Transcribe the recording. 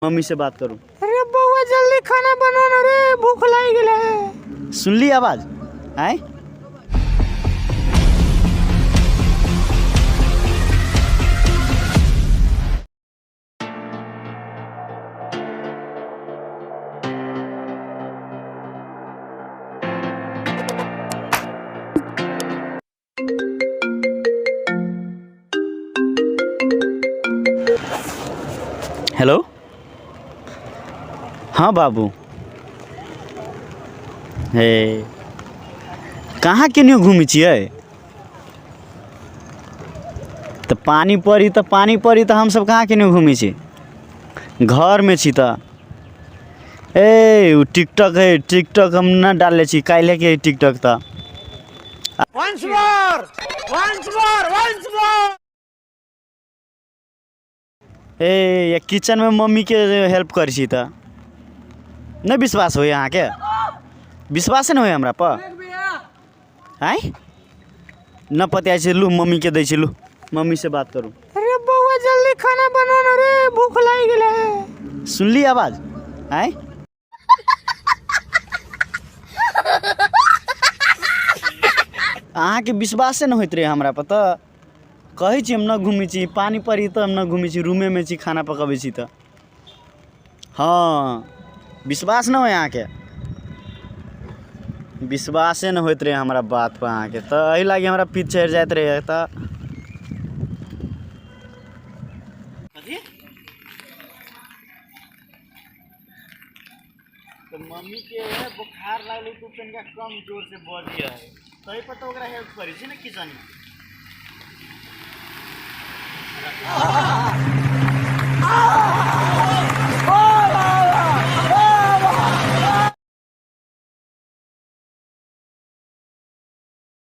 Mummy से बात करूं। अरे बउआ जल्दी खाना बनाओ ना रे, भूख लग गेल है। सुन ली आवाज आए। हेलो, हाँ बाबू, हे कहाँ केनियो घूमी छियै? तो पानी पड़ी तो हम सब कहाँ केनियो घूमी छी? घर में छी तो ए टिकटॉक है, टिकटॉक हम ना डाले छी, काहे के टिकटॉक तो Once more! Once more! Once more! ए ये किचन में मम्मी के हेल्प कर छी तो नहीं विश्वास हो यहाँ के? विश्वास नहीं हो हमरा पर आय न पता है लू मम्मी के दे छी, लू मम्मी से बात करूं। अरे बउआ जल्दी खाना बनाओ ना रे, भूख लग गेल है। सुन ली आवाज आय। अहाँ के विश्वास नहीं होत रहे हमरा पता, कहे छी हम न घूमी छी, पानी पड़ी तो हम न घूमी छी, रूमे में छी, खाना पकाबे छी तो हाँ विश्वास न हो यहाँ के? विश्वासे न होत रहे हमारा बात पर अहाँ के, तो यही लागी हमारा पीछे चढ़ जाते रहे तो मम्मी के बुखार लागल तो तनिका कम जोर से बॉडी है, तही पर तो ओकरा हेल्प करी छी ना किचन में।